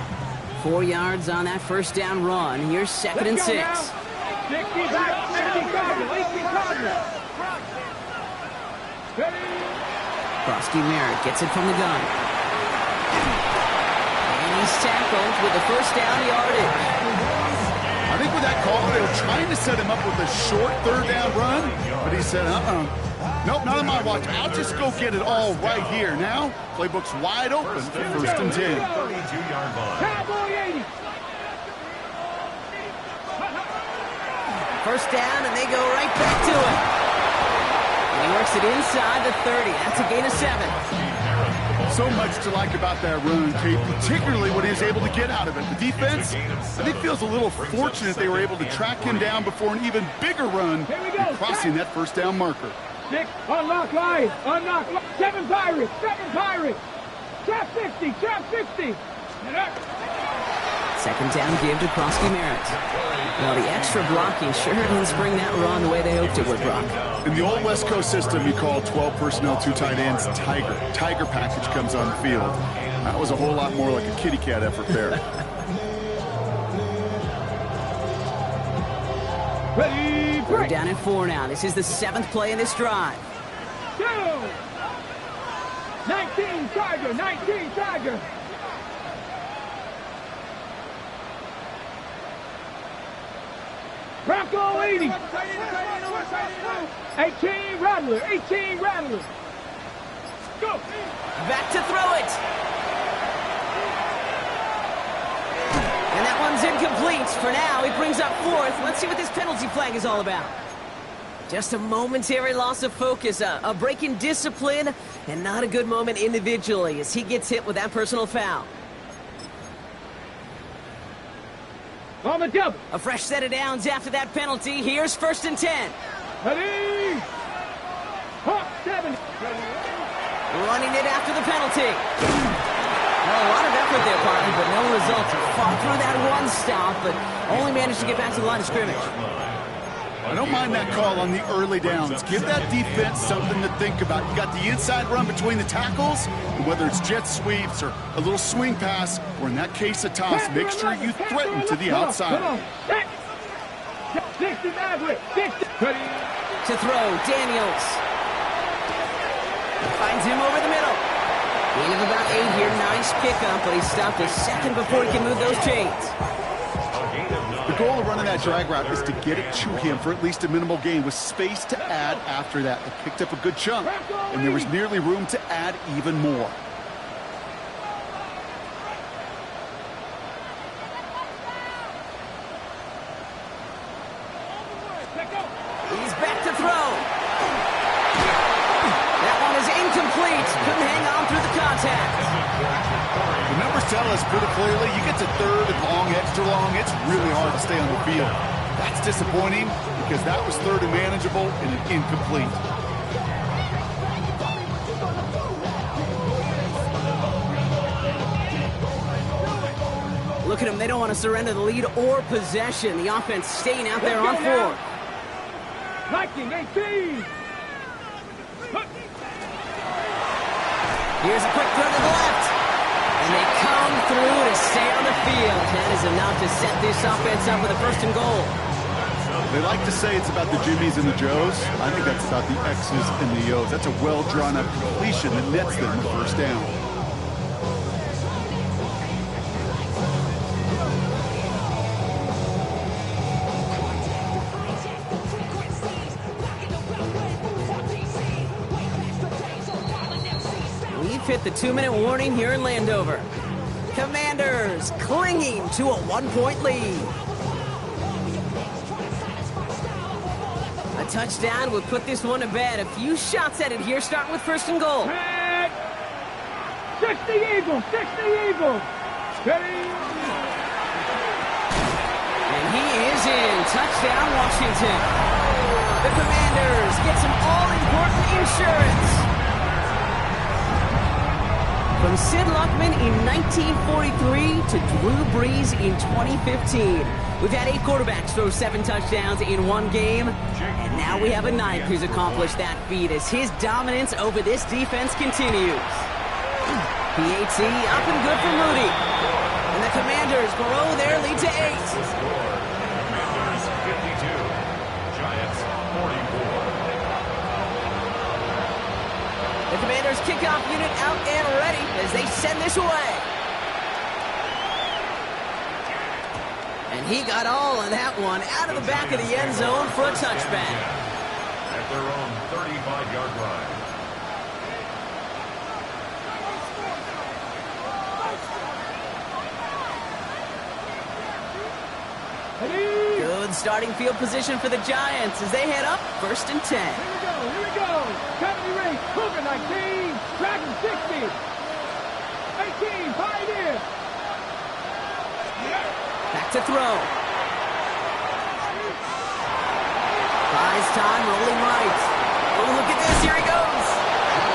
4 yards on that first down run. Here's second and 6.
60 back, 60 target, 80 target.
Kronsky Merritt gets it from the gun. And he's tackled with the first down yardage.
I think with that call, they were trying to set him up with a short third down run, but he said, nope, not on my watch. I'll just go get it all right here. Now, playbook's wide open for first and 10.
32-yard line.
Cowboy 80.
First down, and they go right back to it. And he works it inside the 30. That's a gain of 7.
So much to like about that run, Kate, particularly what he was able to get out of it. The defense, I think, feels a little fortunate they were able to track him down before an even bigger run and crossing that first down marker.
6, unlock Lions, unlock 7 Pirates, 7 Pirates. Trap 60, trap 60.
Second down give to Kronsky Merritt. Well, the extra blocking sure didn't spring that run the way they hoped it would, Brock.
In the old West Coast system, you call 12 personnel, 2 tight ends, Tiger. Tiger package comes on the field. That was a whole lot more like a kitty cat effort there.
Ready,
We're
break.
down at 4 now. This is the 7th play in this drive.
2. 19 Tiger, 19 Tiger. Bronco 80. 18 Rattler, 18 Rattler. Go.
Back to throw it. And that one's incomplete. For now, he brings up 4th. Let's see what this penalty flag is all about. Just a momentary loss of focus, a break in discipline, and not a good moment individually as he gets hit with that personal foul.
On the double.
A fresh set of downs after that penalty. Here's first and 10.
Ready. Hawk 7.
Running it after the penalty. Well, a lot of effort there, partner, but no results. He fought through that one stop, but only managed to get back to the line of scrimmage.
I don't mind that call on the early downs. Give that defense something to think about. You got the inside run between the tackles, and whether it's jet sweeps or a little swing pass, or in that case a toss, make sure you threaten to the outside.
60 Maverick, 60.
To throw, Daniels. Finds him over the middle. Gain of about 8 here. Nice pickup, but he stopped a second before he can move those chains.
The goal of running that drag route is to get it to him for at least a minimal gain with space to add after that. They picked up a good chunk, and there was nearly room to add even more.
He's back to throw. That one is incomplete. Couldn't hang on through the contact.
The numbers tell us pretty clearly, you get to third and long, extra long, it's really hard to stay on the field. That's disappointing because that was third and manageable and an incomplete.
Look at them. They don't want to surrender the lead or possession. The offense staying out there on 4.
Viking 18.
Here's a quick throw to the left. stay on the field. That is enough to set this offense up with a 1st and goal.
They like to say it's about the Jimmies and the Joes. I think that's about the X's and the O's. That's a well-drawn-up completion that nets them the 1st down.
We've hit the 2-minute warning here in Landover. Commanders clinging to a 1-point lead. A touchdown would put this one to bed. A few shots at it here, starting with 1st and goal.
60 Eagles, 60 Eagles. Ready?
And he is in. Touchdown, Washington. The Commanders get some all-important insurance. From Sid Luckman in 1943 to Drew Brees in 2015. We've had 8 quarterbacks throw 7 touchdowns in one game. And now we have a 9th who's accomplished that feat as his dominance over this defense continues. PAT up and good for Moody. And the Commanders grow their lead to 8.
Commanders 52, Giants 44.
The Commanders kickoff unit out and ready as they send this away. And he got all of that one out of the back of the end zone for a touchback.
At their own 35-yard line.
Good starting field position for the Giants as they head up 1st and 10.
Here we go. 70 race, Cougar 19, Dragon 60. 18, Pioneer.
Back to throw. Buys time, rolling right. Oh, look at this. Here he goes.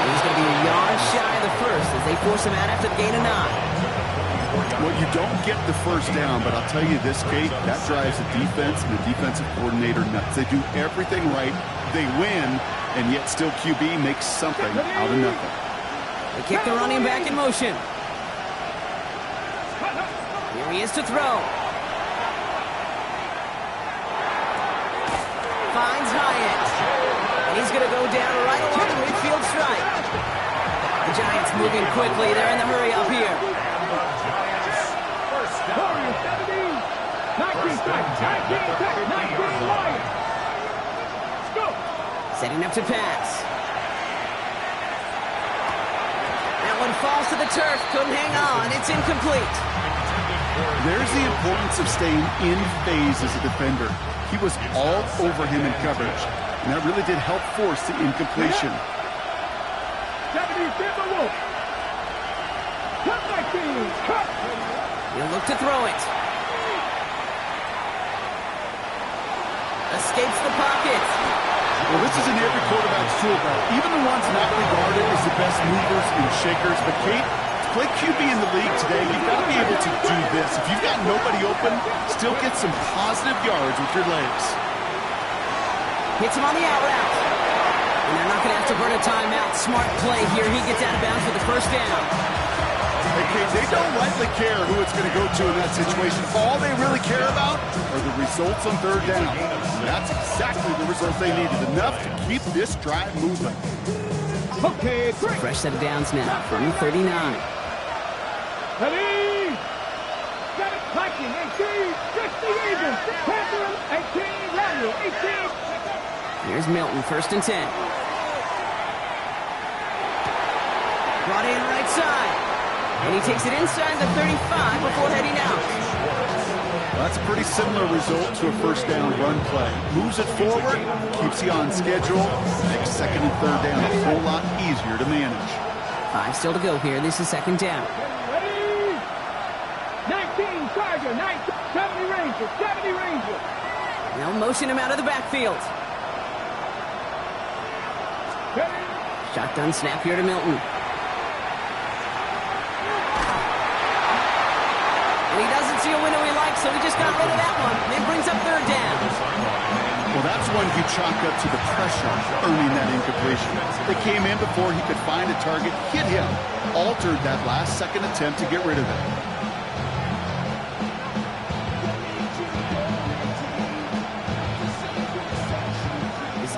He's going to be a yard shy of the 1st as they force him out after the gain of 9.
Well, you don't get the 1st down, but I'll tell you this, Kate, that drives the defense and the defensive coordinator nuts. They do everything right. They win, and yet still QB makes something out of nothing.
They kick the running back in motion. Here he is to throw. Finds Hyatt. And he's going to go down right along the midfield stripe. The Giants moving quickly. They're in the hurry up here.
Warriors 70, 19 strikes, 19 seconds, 19 Lions. Go.
Setting up to pass. That one falls to the turf. Couldn't hang on. It's incomplete.
There's the importance of staying in phase as a defender. He was all over him in coverage, and that really did help force the incompletion.
70 Timberwolves. Cut 19, cut.
He'll look to throw it. Escapes the pocket.
Well, this is in every quarterback's tool belt. Even the ones not regarded as the best movers and shakers. But Kate, to play QB in the league today, you've got to be able to do this. If you've got nobody open, still get some positive yards with your legs.
Hits him on the out route. And they're not going to have to burn a timeout. Smart play here. He gets out of bounds for the 1st down.
Hey, Kate, they don't likely care who it's going to go to in that situation. All they really care about are the results on 3rd down. And that's exactly the results they needed. Enough to keep this drive moving.
Okay, great.
Fresh set of downs now from 39.
Ready. Got it, Viking 18, 60 Eagles, Panther 18, Lateral 18.
Here's Milton, 1st and 10. Brought in right side. And he takes it inside the 35 before heading out.
Well, that's a pretty similar result to a 1st down run play. Moves it forward, keeps you on schedule, makes 2nd and 3rd down a whole lot easier to manage.
5 still to go here. This is 2nd down.
Ready. 19 Charger, 70 Rangers, 70 Rangers.
They'll motion him out of the backfield.
Ready.
Shotgun snap here to Milton. And he doesn't see a window he likes, so he just got rid of that one. And it brings up 3rd down.
Well, that's one you chalk up to the pressure earning that incompletion. They came in before he could find a target, hit him, altered that last 2nd attempt to get rid of it.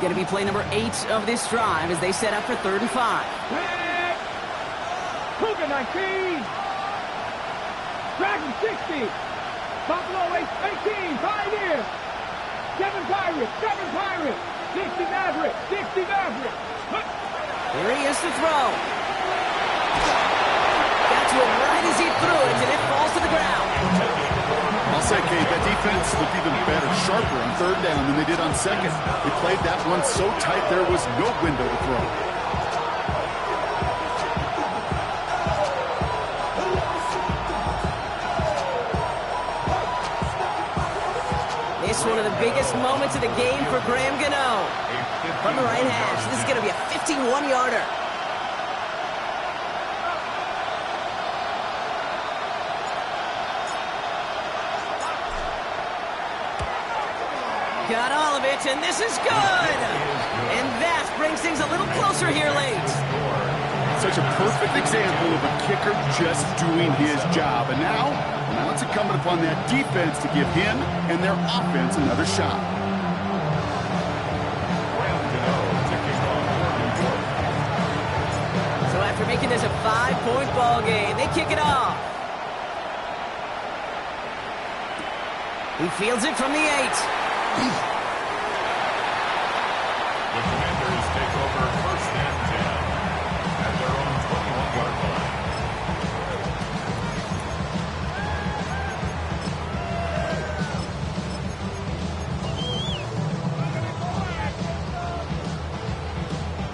going to be play number 8 of this drive as they set up for 3rd and 5.
Cougar 19. Dragon 60. Buffalo 18. Pioneer. 7 Pirates. 60 Mavericks. 60 Mavericks.
Here he is to throw. Got to him right as he threw it, and it falls to the ground.
I'll say, Kate, that defense looked even better, sharper on 3rd down than they did on 2nd. They played that one so tight there was no window to throw.
It's one of the biggest moments of the game for Graham Gano. From the right hash, this is going to be a 51-yarder. Got all of it, and this is good! And that brings things a little closer here late.
Such a perfect example of a kicker just doing his job. And now it's incumbent upon that defense to give him and their offense another shot.
So after making this a 5-point ball game, they kick it off. He fields it from the 8.
The Commanders take over 1st and 10 at their own 21-yard line.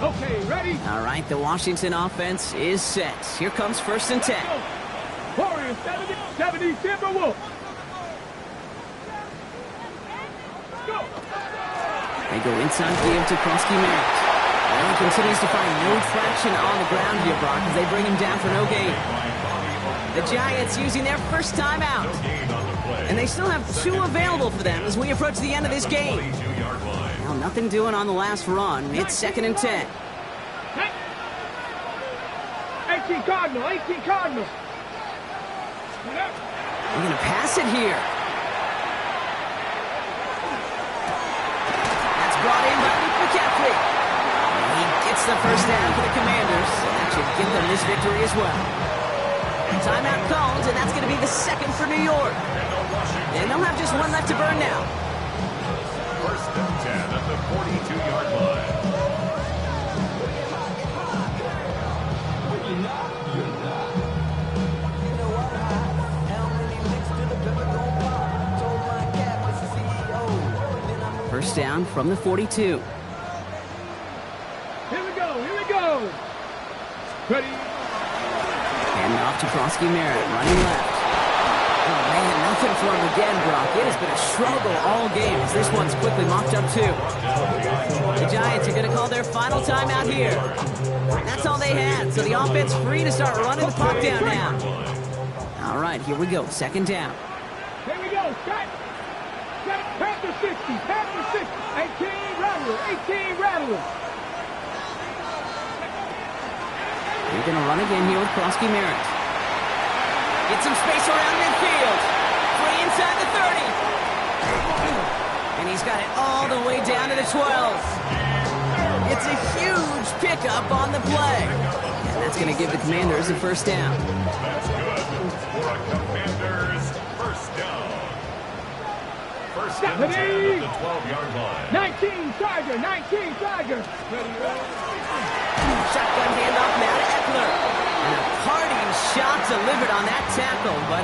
Okay, ready?
All right, the Washington offense is set. Here comes 1st and 10.
Warriors 70 Timberwolves. Go.
They go inside field to Krosky-Merritt. Well, he continues to find no traction on the ground here, Brock, as they bring him down for no gain. The Giants using their first timeout. And they still have 2 available for them as we approach the end of this game. Well, nothing doing on the last run. It's 2nd and 10.
18 Cardinal.
They're going to pass it here. That's brought in by Luke McCaffrey. And he gets the first down for the Commanders. And that should give them this victory as well. Timeout cones, and that's going to be the 2nd for New York. And they'll have just 1 left to burn now.
1st and 10 at the 42-yard line.
First down from the 42.
Here we go. Ready?
Handing off to Krosky-Merritt, running left. Oh, man, nothing for him again, Brock. It has been a struggle all game as this one's quickly mopped up, too. The Giants are going to call their final timeout here. That's all they had, so the offense free to start running the clock down now. All right, here we go, 2nd down.
Here we go. Set. Panther 60. 18 Rattler.
You're going to run again here with Krosky-Merritt. Get some space around midfield. Free inside the 30. And he's got it all the way down to the 12. It's a huge pickup on the play. And that's going to give the Commanders a first down.
That's good for a Commanders first down. 1st and 10 at the 12-yard line.
19 Tiger.
Shotgun handoff now to Eckler. And a parting shot delivered on that tackle, but